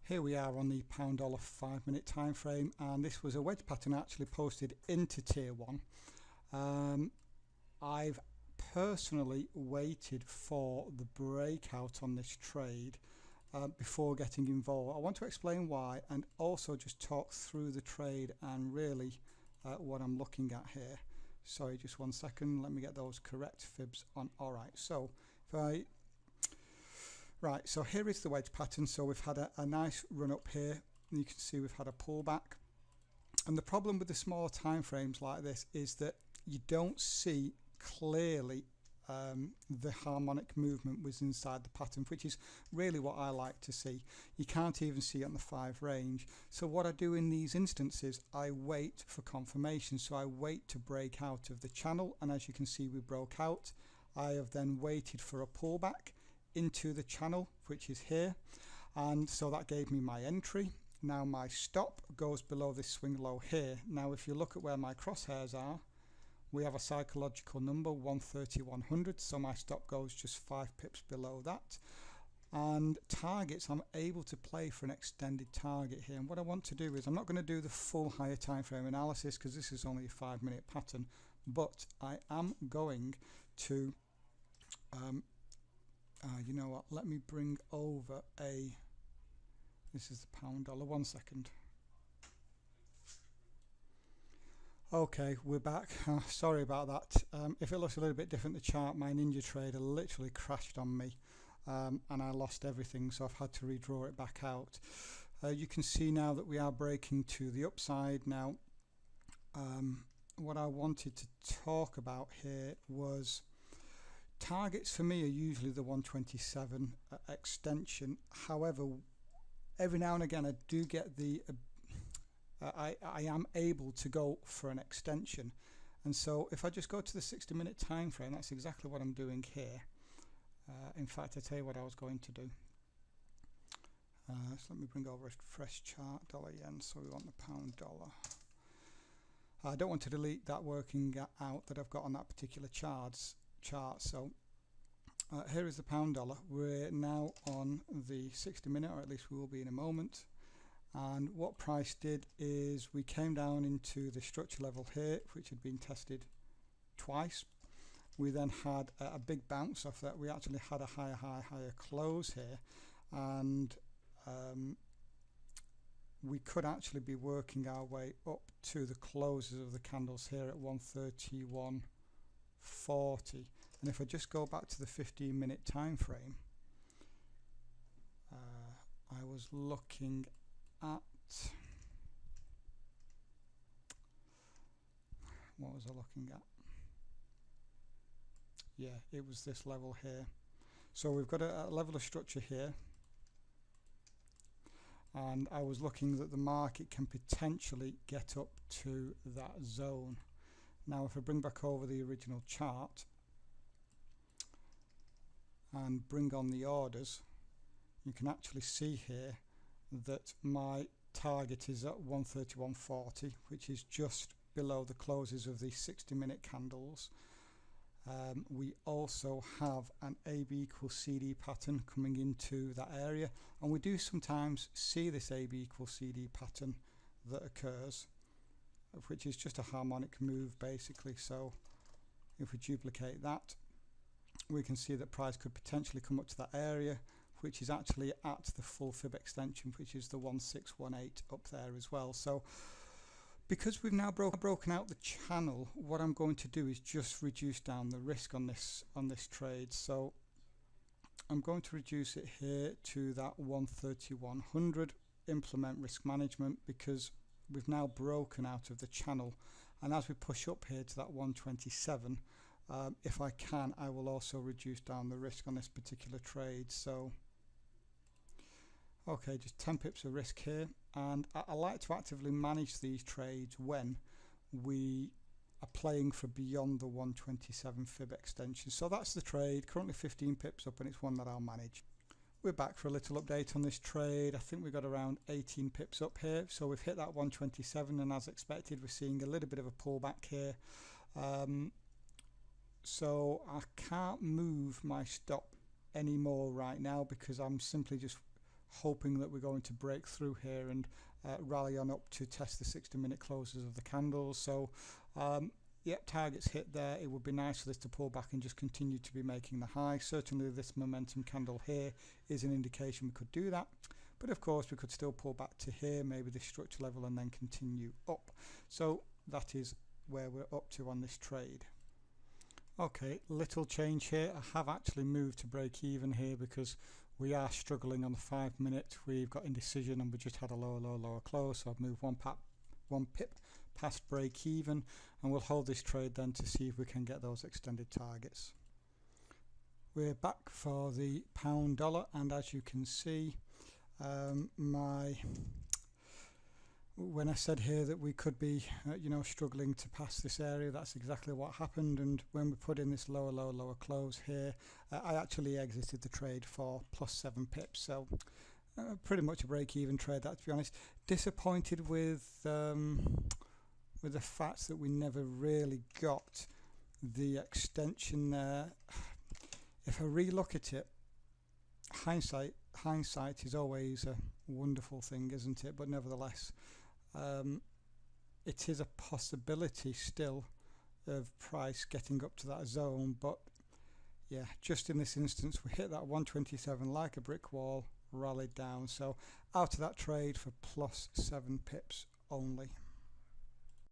Here we are on the pound dollar 5 minute time frame, and this was a wedge pattern actually posted into tier 1. I've personally waited for the breakout on this trade before getting involved. I want to explain why, and also just talk through the trade and really what I'm looking at here. Sorry, just 1 second, let me get those correct fibs on. Alright, so so here is the wedge pattern. So we've had a nice run up here, and you can see we've had a pullback. And the problem with the smaller time frames like this is that you don't see clearly the harmonic movement was inside the pattern, which is really what I like to see. You can't even see it on the 5 range. So what I do in these instances, I wait for confirmation. So I wait to break out of the channel, and as you can see we broke out. I have then waited for a pullback into the channel, which is here, and so that gave me my entry. Now my stop goes below this swing low here. Now if you look at where my crosshairs are, we have a psychological number 130-100, so my stop goes just 5 pips below that. And targets, I'm able to play for an extended target here, and what I want to do is, I'm not going to do the full higher time frame analysis because this is only a 5 minute pattern, but I am going to you know what, let me bring over this is the pound dollar, 1 second. Okay, we're back. Sorry about that. If it looks a little bit different, the chart, my Ninja Trader literally crashed on me, and I lost everything, so I've had to redraw it back out. You can see now that we are breaking to the upside. Now what I wanted to talk about here was targets for me are usually the 127 extension. However, every now and again I do get the I am able to go for an extension, and so if I just go to the 60-minute time frame, that's exactly what I'm doing here. In fact, I tell you what I was going to do. So let me bring over a fresh chart, dollar yen, so we want the pound dollar. I don't want to delete that working out that I've got on that particular chart. So here is the pound dollar. We're now on the 60-minute, or at least we will be in a moment. And what price did is we came down into the structure level here, which had been tested twice. We then had a big bounce off that. We actually had a higher close here, and we could actually be working our way up to the closes of the candles here at 131.40. And if I just go back to the 15-minute time frame, I was looking at, what was I looking at? Yeah, it was this level here. So we've got a level of structure here, and I was looking that the market can potentially get up to that zone. Now if I bring back over the original chart and bring on the orders, you can actually see here that my target is at 131.40, which is just below the closes of the 60-minute candles. We also have an AB equals CD pattern coming into that area, and we do sometimes see this AB equals CD pattern that occurs, which is just a harmonic move basically. So if we duplicate that, we can see that price could potentially come up to that area, which is actually at the full fib extension, which is the 1618 up there as well. So because we've now broken out the channel, what I'm going to do is just reduce down the risk on this trade. So I'm going to reduce it here to that 130-100, implement risk management, because we've now broken out of the channel. And as we push up here to that 127, if I can, I will also reduce down the risk on this particular trade. So okay, just 10 pips of risk here, and I like to actively manage these trades when we are playing for beyond the 127 fib extension. So that's the trade, currently 15 pips up, and it's one that I'll manage. We're back for a little update on this trade. I think we got around 18 pips up here, so we've hit that 127, and as expected we're seeing a little bit of a pullback here. So I can't move my stop anymore right now because I'm simply just hoping that we're going to break through here and rally on up to test the 60-minute closes of the candles. So yep, targets hit there. It would be nice for this to pull back and just continue to be making the high. Certainly this momentum candle here is an indication we could do that. But of course we could still pull back to here, maybe this structure level, and then continue up. So that is where we're up to on this trade. Okay, little change here. I have actually moved to break even here because we are struggling on the 5 minute. We've got indecision and we just had a lower close. So I've moved one pip past break even, and we'll hold this trade then to see if we can get those extended targets. We're back for the pound dollar, and as you can see, when I said here that we could be struggling to pass this area, that's exactly what happened. And when we put in this lower close here, I actually exited the trade for +7 pips. So pretty much a break-even trade, that, to be honest. Disappointed with the fact that we never really got the extension there. If I re-look at it, hindsight is always a wonderful thing, isn't it? But nevertheless, it is a possibility still of price getting up to that zone. But yeah, just in this instance, we hit that 127 like a brick wall, rallied down. So out of that trade for +7 pips only.